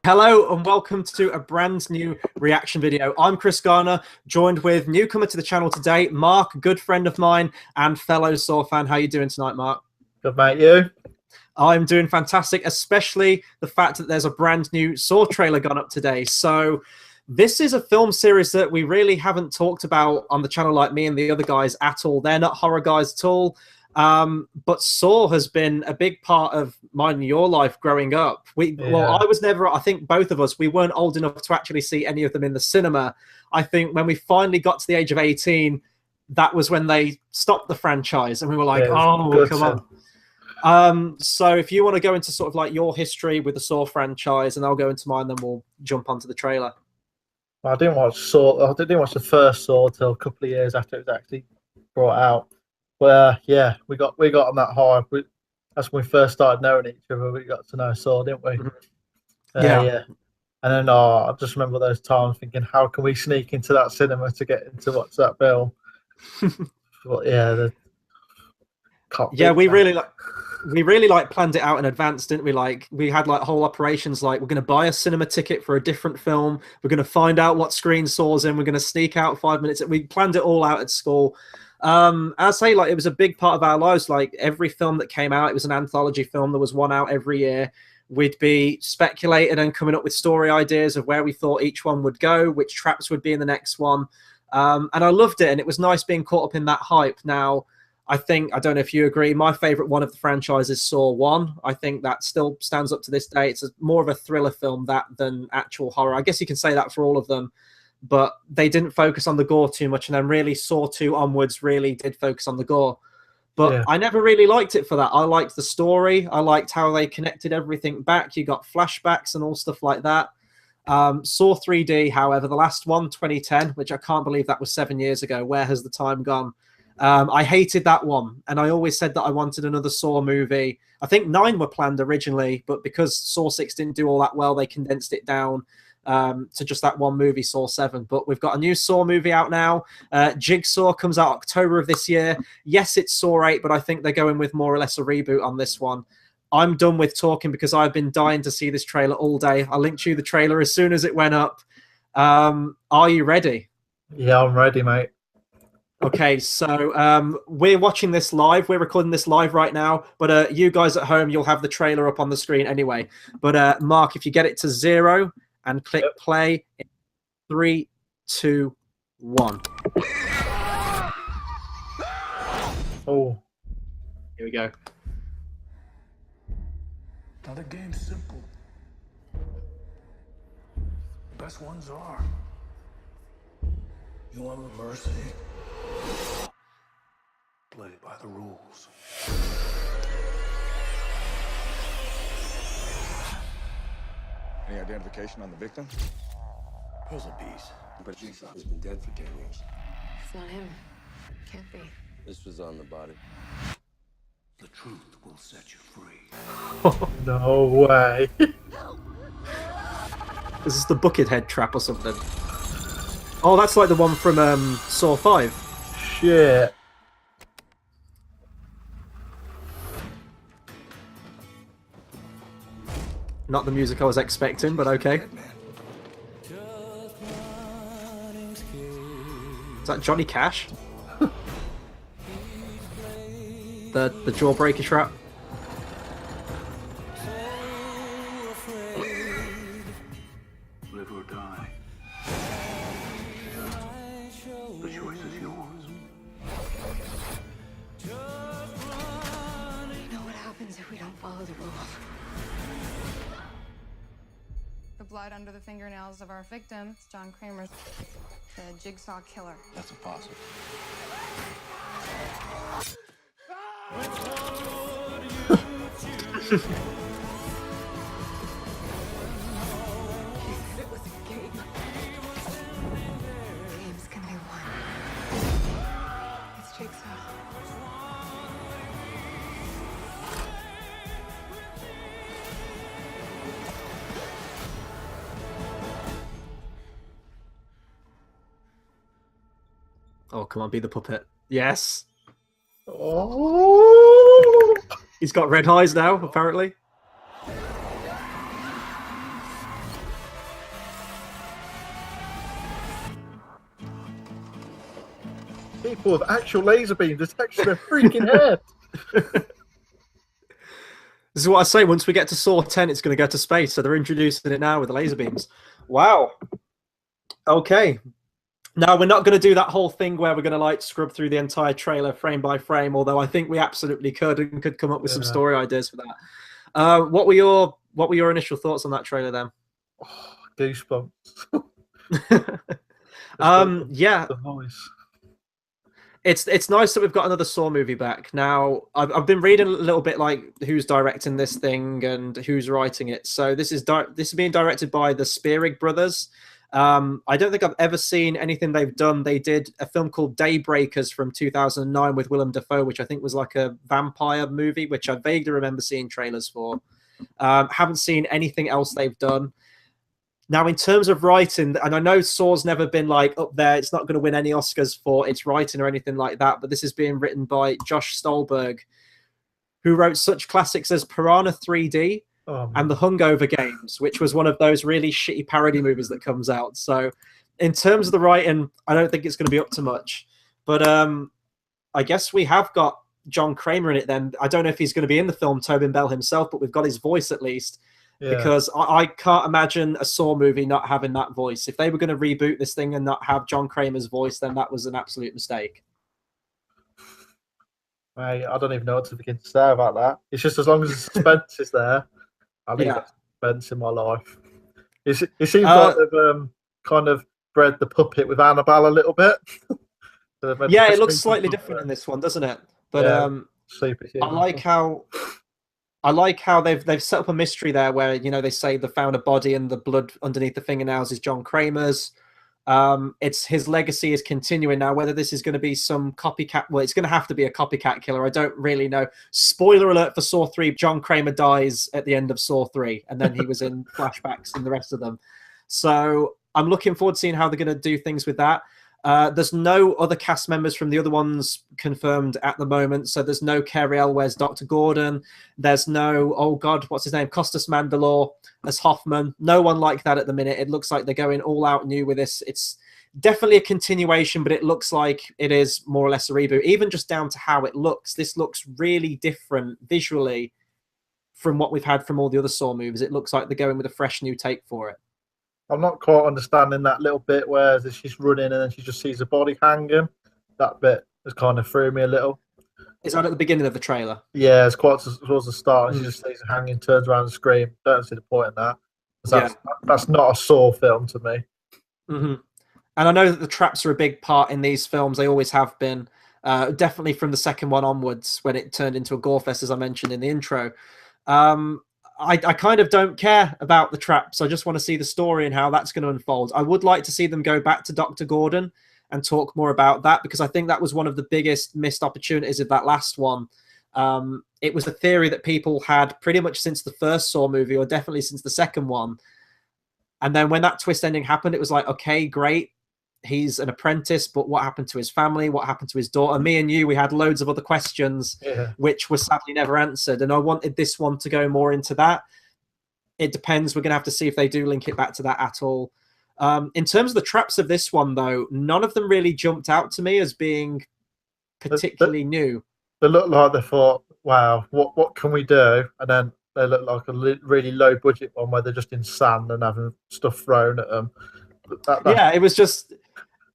Hello and welcome to a brand new reaction video. I'm Chris Garner, joined with newcomer to the channel today, Mark, a good friend of mine and fellow Saw fan. How are you doing tonight, Mark? Good, mate. You? I'm doing fantastic, especially the fact that there's a brand new Saw trailer gone up today. So this is a film series that we really haven't talked about on the channel, like me and the other guys, at all. They're not horror guys at all. But Saw has been a big part of mine and your life growing up. Well, I was never, I think both of us, we weren't old enough to actually see any of them in the cinema. I think when we finally got to the age of 18, that was when they stopped the franchise and we were like, oh, come on. So if you want to go into sort of like your history with the Saw franchise, and I'll go into mine, then we'll jump onto the trailer. Well, I didn't watch Saw. I didn't watch the first Saw till a couple of years after it was actually brought out. But yeah, we got on that high. That's when we first started knowing each other. We got to know Saw, didn't we? Yeah. And then I just remember those times thinking, how can we sneak into that cinema to get into watch that film? But yeah, we really planned it out in advance, didn't we? Like we had like whole operations, like we're going to buy a cinema ticket for a different film, we're going to find out what screen Saw's in, we're going to sneak out 5 minutes. We planned it all out at school. I'd say like it was a big part of our lives. Like every film that came out, it was an anthology film. There was one out every year. We'd be speculating and coming up with story ideas of where we thought each one would go, which traps would be in the next one. And I loved it, and it was nice being caught up in that hype. Now, I don't know if you agree, my favorite one of the franchises, Saw 1. I think that still stands up to this day. It's more of a thriller film than actual horror. I guess you can say that for all of them, but they didn't focus on the gore too much. And then really Saw 2 onwards really did focus on the gore. But yeah, I never really liked it for that. I liked the story. I liked how they connected everything back. You got flashbacks and all stuff like that. Saw 3D, however, the last one, 2010, which I can't believe that was 7 years ago. Where has the time gone? I hated that one, and I always said that I wanted another Saw movie. I think 9 were planned originally, but because Saw 6 didn't do all that well, they condensed it down to just that one movie, Saw 7. But we've got a new Saw movie out now. Jigsaw comes out October of this year. Yes, it's Saw 8, but I think they're going with more or less a reboot on this one. I'm done with talking because I've been dying to see this trailer all day. I linked you the trailer as soon as it went up. Are you ready? Yeah, I'm ready, mate. Okay, so we're watching this live. We're recording this live right now, but you guys at home, you'll have the trailer up on the screen anyway. But Mark, if you get it to 0 and click play in 3, 2, 1. Oh, here we go. Now the game's simple. The best ones are. You want mercy? Play by the rules. Any identification on the victim? Puzzle piece. But Jigsaw has been dead for 10 years. It's not him. Can't be. This was on the body. The truth will set you free. No way. Is this the bucket head trap or something? Oh, that's like the one from Saw 5. Shit. Not the music I was expecting, but okay. Is that Johnny Cash? the jawbreaker trap? Live or die. The choice is yours. You know what happens if we don't follow the rules? The blood under the fingernails of our victim, John Kramer's the Jigsaw killer. That's impossible. It was a game. Game's gonna be won. It's Jigsaw. Oh, come on, be the puppet. Yes. Oh. He's got red eyes now, apparently. people with actual laser beams attached to their freaking head. This is what I say. Once we get to Saw 10, it's going to go to space. So they're introducing it now with the laser beams. Wow. Okay. Now, we're not going to do that whole thing where we're going to like scrub through the entire trailer frame by frame, although I think we absolutely could and could come up with some story ideas for that. What were your initial thoughts on that trailer then? Oh, goosebumps. Yeah. The voice. It's nice that we've got another Saw movie back. Now, I've been reading a little bit like who's directing this thing and who's writing it. So this is being directed by the Spearig brothers. I don't think I've ever seen anything they've done. They did a film called Daybreakers from 2009 with Willem Dafoe, which I think was like a vampire movie, which I vaguely remember seeing trailers for. Haven't seen anything else they've done. Now, in terms of writing, and I know Saw's never been like up there, it's not going to win any Oscars for its writing or anything like that, but this is being written by Josh Stolberg, who wrote such classics as Piranha 3D and The Hungover Games, which was one of those really shitty parody movies that comes out. So in terms of the writing, I don't think it's going to be up to much. But I guess we have got John Kramer in it then. I don't know if he's going to be in the film, Tobin Bell himself, but we've got his voice at least. Yeah. Because I can't imagine a Saw movie not having that voice. If they were going to reboot this thing and not have John Kramer's voice, then that was an absolute mistake. Mate, I don't even know what to begin to say about that. It's just as long as the suspense is there, I need that suspense in my life. It seems like they've kind of bred the puppet with Annabelle a little bit. Yeah, it looks slightly different in this one, doesn't it? But I like how they've set up a mystery there where, you know, they say they found a body and the blood underneath the fingernails is John Kramer's. It's his legacy is continuing now. Whether this is going to be some copycat, well, it's going to have to be a copycat killer. I don't really know. Spoiler alert for Saw 3, John Kramer dies at the end of Saw 3, and then he was in flashbacks in the rest of them. So I'm looking forward to seeing how they're going to do things with that. There's no other cast members from the other ones confirmed at the moment. So there's no Cary Elwes, Dr. Gordon. There's no, oh God, what's his name? Costas Mandylor as Hoffman. No one like that at the minute. It looks like they're going all out new with this. It's definitely a continuation, but it looks like it is more or less a reboot, even just down to how it looks. This looks really different visually from what we've had from all the other Saw movies. It looks like they're going with a fresh new take for it. I'm not quite understanding that little bit where she's running and then she just sees a body hanging. That bit has kind of threw me a little. Is that at the beginning of the trailer? Yeah, it's quite towards the start. And she just sees it hanging, turns around and screams. Don't see the point in that. That's not a Saw film to me. Mm-hmm. And I know that the traps are a big part in these films. They always have been. Definitely from the second one onwards, when it turned into a gore fest, as I mentioned in the intro. I kind of don't care about the traps. I just want to see the story and how that's going to unfold. I would like to see them go back to Dr. Gordon and talk more about that, because I think that was one of the biggest missed opportunities of that last one. It was a theory that people had pretty much since the first Saw movie, or definitely since the second one. And then when that twist ending happened, it was like, okay, great. He's an apprentice, but what happened to his family? What happened to his daughter? Me and you, we had loads of other questions, which were sadly never answered. And I wanted this one to go more into that. It depends. We're going to have to see if they do link it back to that at all. In terms of the traps of this one, though, none of them really jumped out to me as being particularly new. They look like they thought, wow, what can we do? And then they look like a really low budget one where they're just in sand and having stuff thrown at them. Yeah, it was just...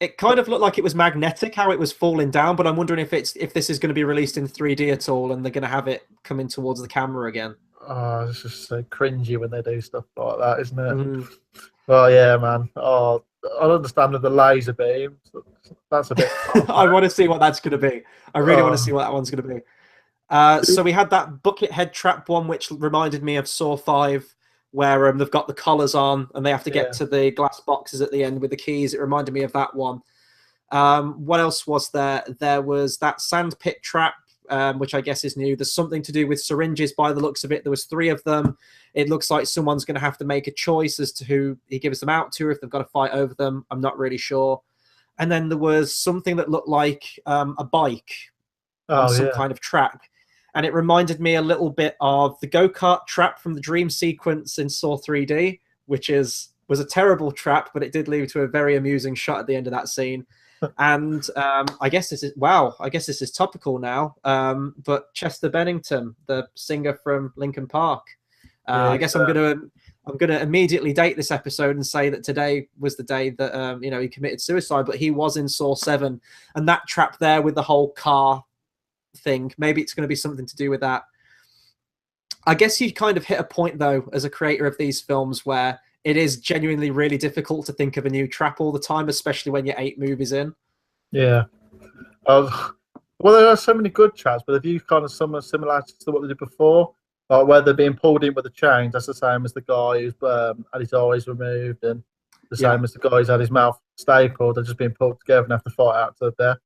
It kind of looked like it was magnetic how it was falling down, but I'm wondering if this is going to be released in 3D at all, and they're going to have it coming towards the camera again. Oh, it's just so cringy when they do stuff like that, isn't it? Well, yeah, man. Oh, I understand with the laser beams. That's a bit. I want to see what that's going to be. I really want to see what that one's going to be. So we had that bucket head trap one, which reminded me of Saw 5. Where they've got the collars on and they have to get to the glass boxes at the end with the keys. It reminded me of that one. What else was there? There was that sand pit trap, which I guess is new. There's something to do with syringes by the looks of it. There was 3 of them. It looks like someone's going to have to make a choice as to who he gives them out to, if they've got to fight over them. I'm not really sure. And then there was something that looked like a bike on some kind of track. And it reminded me a little bit of the go-kart trap from the dream sequence in Saw 3D, which was a terrible trap, but it did lead to a very amusing shot at the end of that scene. And I guess this is wow. I guess this is topical now. But Chester Bennington, the singer from Linkin Park, I guess I'm gonna immediately date this episode and say that today was the day that he committed suicide. But he was in Saw 7, and that trap there with the whole car thing. Maybe it's going to be something to do with that. I guess you kind of hit a point though, as a creator of these films, where it is genuinely really difficult to think of a new trap all the time, especially when you're 8 movies in. Yeah. Well, there are so many good traps, but have you kind of some similarities to what they did before? Like where they're being pulled in with a chain, that's the same as the guy who's had his eyes removed, and the same as the guy who's had his mouth stapled. They're just being pulled together and have to fight out to death.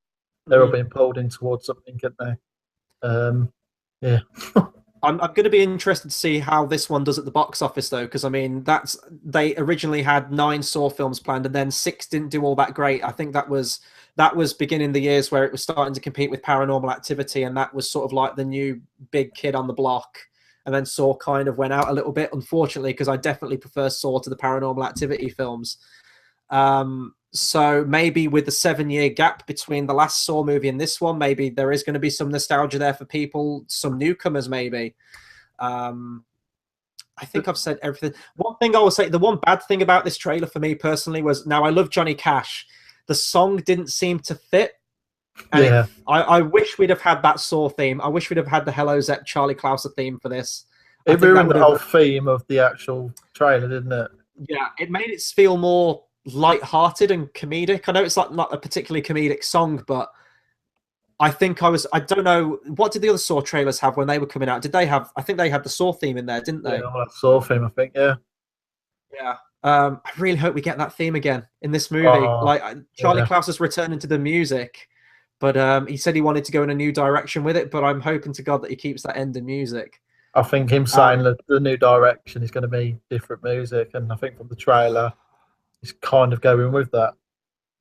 They're all being pulled in towards something, aren't they? Yeah. I'm going to be interested to see how this one does at the box office, though, because I mean, they originally had 9 Saw films planned, and then 6 didn't do all that great. I think that was beginning the years where it was starting to compete with Paranormal Activity, and that was sort of like the new big kid on the block. And then Saw kind of went out a little bit, unfortunately, because I definitely prefer Saw to the Paranormal Activity films. So maybe with the 7-year gap between the last Saw movie and this one, maybe there is going to be some nostalgia there for people, some newcomers maybe. I think I've said everything. One thing I will say, the one bad thing about this trailer for me personally was, now I love Johnny Cash. The song didn't seem to fit. And I wish we'd have had that Saw theme. I wish we'd have had the Hello Zep Charlie Clouser theme for this. It ruined the whole theme of the actual trailer, didn't it? Yeah, it made it feel more light-hearted and comedic. I know it's like not a particularly comedic song, but I think I don't know, what did the other Saw trailers have when they were coming out? Did they have, I think they had the Saw theme in there, didn't they? Yeah, Saw theme, I think, yeah. Yeah. I really hope we get that theme again in this movie. Charlie Clouser's returning to the music, but he said he wanted to go in a new direction with it, but I'm hoping to God that he keeps that end of music. I think him saying the new direction is going to be different music, and I think from the trailer, he's kind of going with that.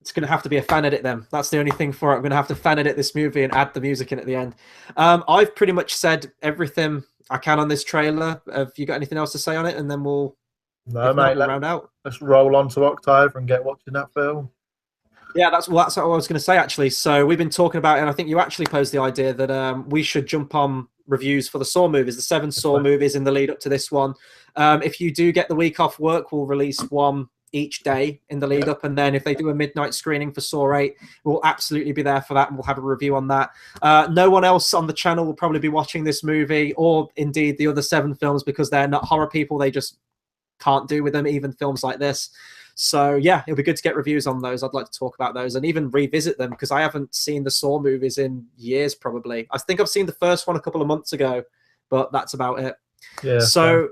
It's going to have to be a fan edit then. That's the only thing for it. I'm going to have to fan edit this movie and add the music in at the end. I've pretty much said everything I can on this trailer. Have you got anything else to say on it? And then we'll round out. Let's roll on to October and get watching that film. Yeah, that's what I was going to say, actually. So we've been talking about it, and I think you actually posed the idea that we should jump on reviews for the Saw movies, the 7 Saw movies in the lead up to this one. If you do get the week off work, we'll release one each day in the lead up, and then if they do a midnight screening for Saw 8, we'll absolutely be there for that, and we'll have a review on that. No one else on the channel will probably be watching this movie, or indeed the other 7 films, because they're not horror people. They just can't do with them, even films like this. So yeah, it'll be good to get reviews on those. I'd like to talk about those and even revisit them, because I haven't seen the Saw movies in years, probably. I think I've seen the first one a couple of months ago, but that's about it. Yeah. So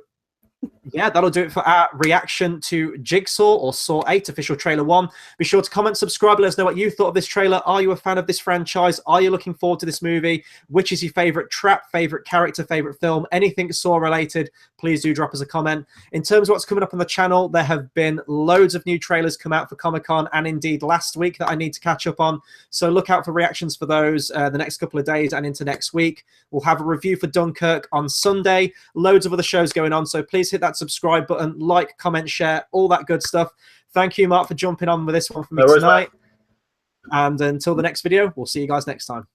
yeah, that'll do it for our reaction to Jigsaw, or Saw 8 official trailer 1. Be sure to comment, subscribe, let us know what you thought of this trailer. Are you a fan of this franchise? Are you looking forward to this movie? Which is your favorite trap, favorite character, favorite film? Anything Saw related, please do drop us a comment. In terms of what's coming up on the channel, there have been loads of new trailers come out for Comic-Con, and indeed last week, that I need to catch up on. So look out for reactions for those the next couple of days and into next week. We'll have a review for Dunkirk on Sunday. Loads of other shows going on, so please hit that subscribe button, like, comment, share, all that good stuff. Thank you, Mark, for jumping on with this one for me tonight. And until the next video, we'll see you guys next time.